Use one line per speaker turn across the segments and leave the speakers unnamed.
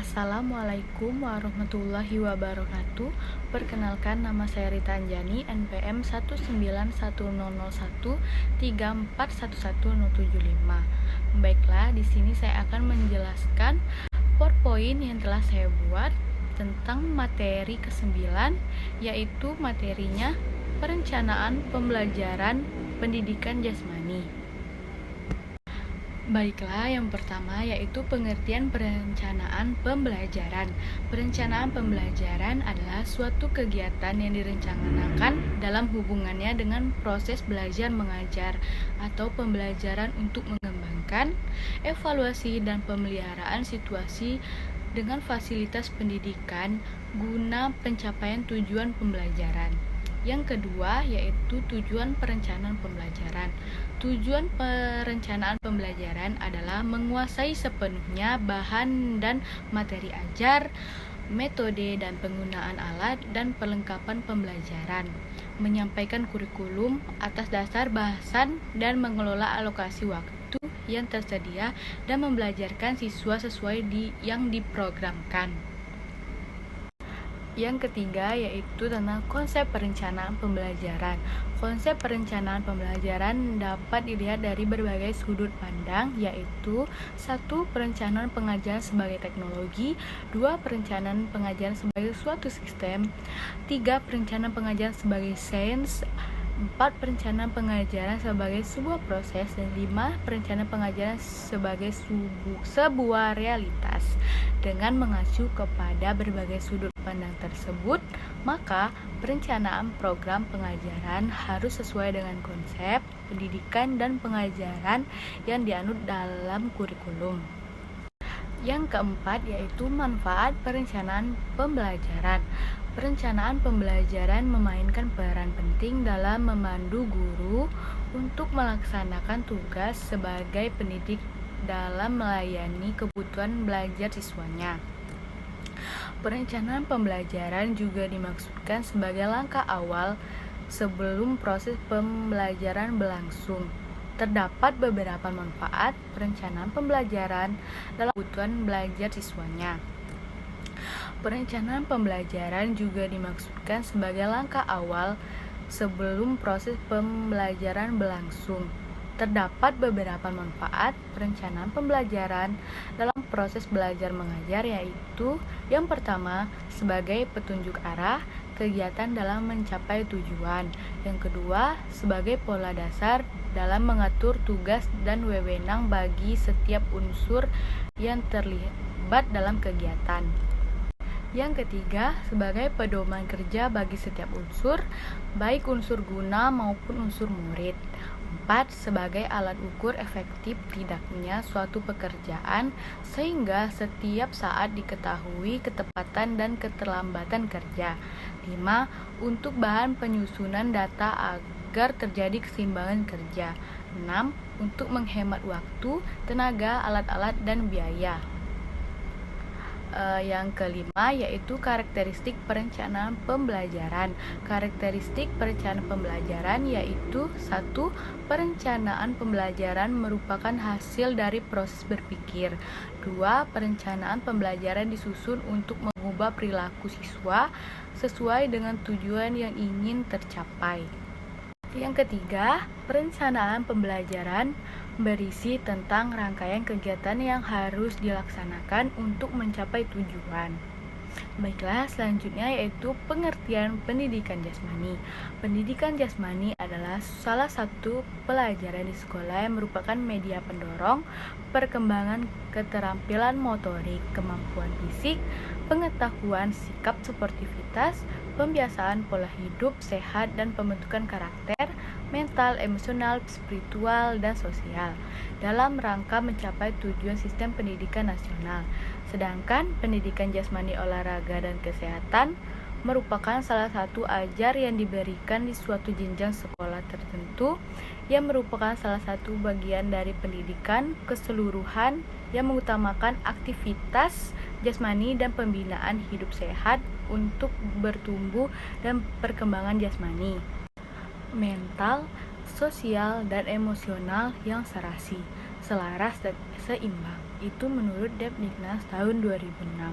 Assalamualaikum warahmatullahi wabarakatuh. Perkenalkan, nama saya Rita Anjani, NPM 19101341175. Baiklah, di sini saya akan menjelaskan PowerPoint yang telah saya buat tentang materi ke-9, yaitu materinya perencanaan pembelajaran pendidikan jasmani. Baiklah, yang pertama yaitu pengertian perencanaan pembelajaran. Perencanaan pembelajaran adalah suatu kegiatan yang direncanakan dalam hubungannya dengan proses belajar mengajar atau pembelajaran untuk mengembangkan, evaluasi, dan pemeliharaan situasi dengan fasilitas pendidikan guna pencapaian tujuan pembelajaran. Yang kedua yaitu tujuan perencanaan pembelajaran. Tujuan perencanaan pembelajaran adalah menguasai sepenuhnya bahan dan materi ajar, metode dan penggunaan alat dan perlengkapan pembelajaran, menyampaikan kurikulum atas dasar bahasan dan mengelola alokasi waktu yang tersedia dan membelajarkan siswa sesuai yang diprogramkan. Yang ketiga yaitu tentang konsep perencanaan pembelajaran. Konsep perencanaan pembelajaran dapat dilihat dari berbagai sudut pandang, yaitu 1. Perencanaan pengajaran sebagai teknologi, 2. Perencanaan pengajaran sebagai suatu sistem, 3. Perencanaan pengajaran sebagai sains, 4. Perencanaan pengajaran sebagai sebuah proses, dan 5. Perencanaan pengajaran sebagai sebuah realitas. Dengan mengacu kepada berbagai sudut pandang tersebut, maka perencanaan program pengajaran harus sesuai dengan konsep pendidikan dan pengajaran yang dianut dalam kurikulum. Yang keempat yaitu manfaat perencanaan pembelajaran. Perencanaan pembelajaran memainkan peran penting dalam memandu guru untuk melaksanakan tugas sebagai pendidik dalam melayani kebutuhan belajar siswanya. Perencanaan pembelajaran juga dimaksudkan sebagai langkah awal sebelum proses pembelajaran berlangsung. Terdapat beberapa manfaat perencanaan pembelajaran dalam kebutuhan belajar siswanya. Perencanaan pembelajaran juga dimaksudkan sebagai langkah awal sebelum proses pembelajaran berlangsung. Terdapat beberapa manfaat perencanaan pembelajaran dalam proses belajar mengajar, yaitu yang pertama sebagai petunjuk arah kegiatan dalam mencapai tujuan. Yang kedua sebagai pola dasar dalam mengatur tugas dan wewenang bagi setiap unsur yang terlibat dalam kegiatan. Yang ketiga, sebagai pedoman kerja bagi setiap unsur, baik unsur guna maupun unsur murid. 4. Sebagai alat ukur efektif tidaknya suatu pekerjaan, sehingga setiap saat diketahui ketepatan dan keterlambatan kerja. 5. Untuk bahan penyusunan data agar terjadi keseimbangan kerja. 6. Untuk menghemat waktu, tenaga, alat-alat, dan biaya. Yang kelima yaitu karakteristik perencanaan pembelajaran. Karakteristik perencanaan pembelajaran yaitu 1. Perencanaan pembelajaran merupakan hasil dari proses berpikir. 2. Perencanaan pembelajaran disusun untuk mengubah perilaku siswa sesuai dengan tujuan yang ingin tercapai. Yang ketiga, perencanaan pembelajaran berisi tentang rangkaian kegiatan yang harus dilaksanakan untuk mencapai tujuan. Baiklah, selanjutnya yaitu pengertian pendidikan jasmani. Pendidikan jasmani adalah salah satu pelajaran di sekolah yang merupakan media pendorong perkembangan keterampilan motorik, kemampuan fisik, pengetahuan sikap sportivitas, pembiasaan pola hidup sehat, dan pembentukan karakter, mental, emosional, spiritual, dan sosial dalam rangka mencapai tujuan sistem pendidikan nasional. Sedangkan pendidikan jasmani, olahraga, dan kesehatan merupakan salah satu ajar yang diberikan di suatu jenjang sekolah tertentu yang merupakan salah satu bagian dari pendidikan keseluruhan yang mengutamakan aktivitas jasmani dan pembinaan hidup sehat untuk bertumbuh dan perkembangan jasmani, mental, sosial, dan emosional yang serasi. selaras dan seimbang. Itu menurut Depdiknas tahun 2006.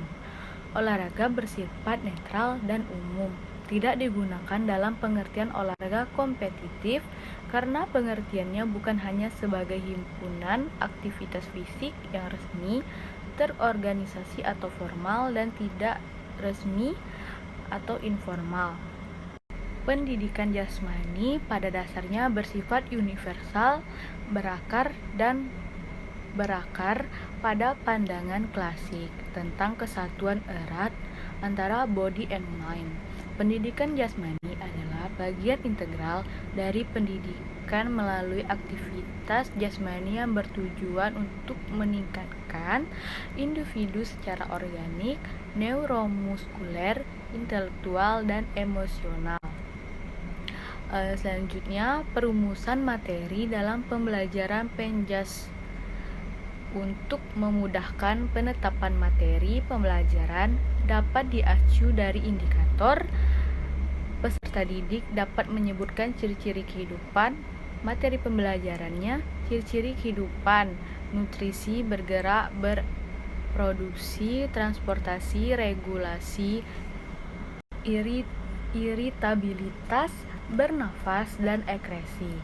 Olahraga bersifat netral dan umum, tidak digunakan dalam pengertian olahraga kompetitif karena pengertiannya bukan hanya sebagai himpunan aktivitas fisik yang resmi, terorganisasi atau formal, dan tidak resmi atau informal. Pendidikan jasmani pada dasarnya bersifat universal, berakar pada pandangan klasik tentang kesatuan erat antara body and mind. Pendidikan jasmani adalah bagian integral dari pendidikan melalui aktivitas jasmani yang bertujuan untuk meningkatkan individu secara organik, neuromuskuler, intelektual, dan emosional. Selanjutnya, perumusan materi dalam pembelajaran Penjas. Untuk memudahkan penetapan materi pembelajaran dapat diacu dari indikator. Peserta didik dapat menyebutkan ciri-ciri kehidupan materi pembelajarannya, ciri-ciri kehidupan, nutrisi, bergerak, berproduksi, transportasi, regulasi, iritabilitas, bernafas, dan ekresi.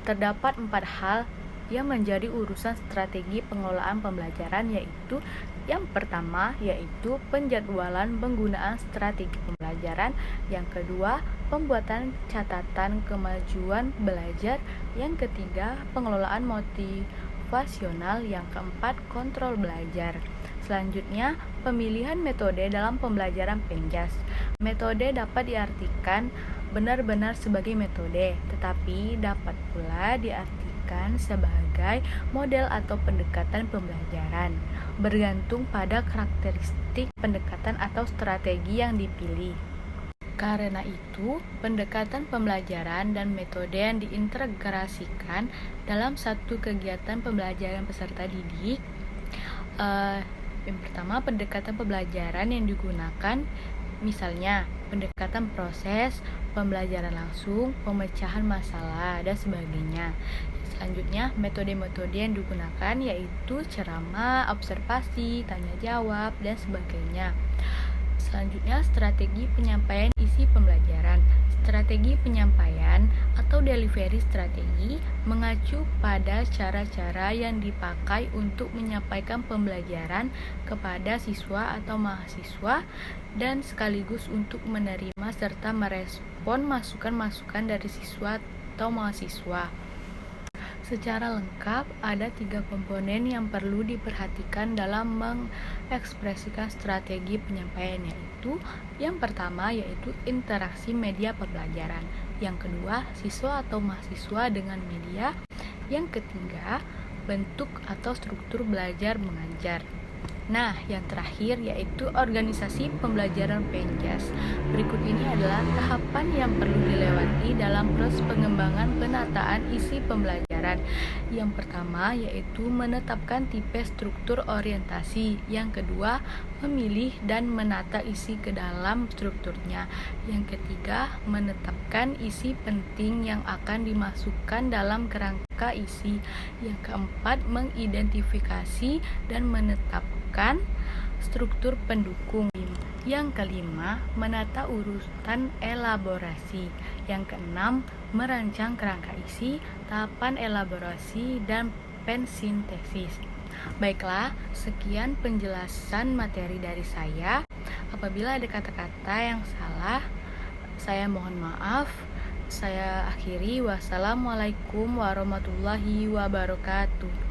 Terdapat 4 hal yang menjadi urusan strategi pengelolaan pembelajaran, yaitu yang pertama yaitu penjadwalan penggunaan strategi pembelajaran, yang kedua pembuatan catatan kemajuan belajar, yang ketiga pengelolaan motivasional, yang keempat kontrol belajar. Selanjutnya, pemilihan metode dalam pembelajaran Penjas. Metode dapat diartikan benar-benar sebagai metode, tetapi dapat pula diartikan sebagai model atau pendekatan pembelajaran, bergantung pada karakteristik pendekatan atau strategi yang dipilih. Karena itu, pendekatan pembelajaran dan metode yang diintegrasikan dalam satu kegiatan pembelajaran peserta didik. Yang pertama, pendekatan pembelajaran yang digunakan, misalnya pendekatan proses, pembelajaran langsung, pemecahan masalah, dan sebagainya. Selanjutnya, metode-metode yang digunakan yaitu ceramah, observasi, tanya jawab, dan sebagainya. Selanjutnya, strategi penyampaian isi pembelajaran. Strategi penyampaian atau delivery strategi mengacu pada cara-cara yang dipakai untuk menyampaikan pembelajaran kepada siswa atau mahasiswa dan sekaligus untuk menerima serta merespon masukan-masukan dari siswa atau mahasiswa. Secara lengkap, ada 3 komponen yang perlu diperhatikan dalam mengekspresikan strategi penyampaian, yaitu yang pertama yaitu interaksi media pembelajaran, yang kedua siswa atau mahasiswa dengan media, yang ketiga bentuk atau struktur belajar mengajar. Nah, yang terakhir yaitu organisasi pembelajaran Penjas. Berikut ini adalah tahapan yang perlu dilewati dalam proses pengembangan penataan isi pembelajaran. Yang pertama yaitu menetapkan tipe struktur orientasi. Yang kedua, memilih dan menata isi ke dalam strukturnya. Yang ketiga, menetapkan isi penting yang akan dimasukkan dalam kerangka isi. Yang keempat, mengidentifikasi dan menetapkan struktur pendukung. Yang kelima, menata urutan elaborasi. Yang keenam, merancang kerangka isi, tahapan elaborasi, dan pensintesis. Baiklah, sekian penjelasan materi dari saya. Apabila ada kata-kata yang salah, saya mohon maaf. Saya akhiri. Wassalamualaikum warahmatullahi wabarakatuh.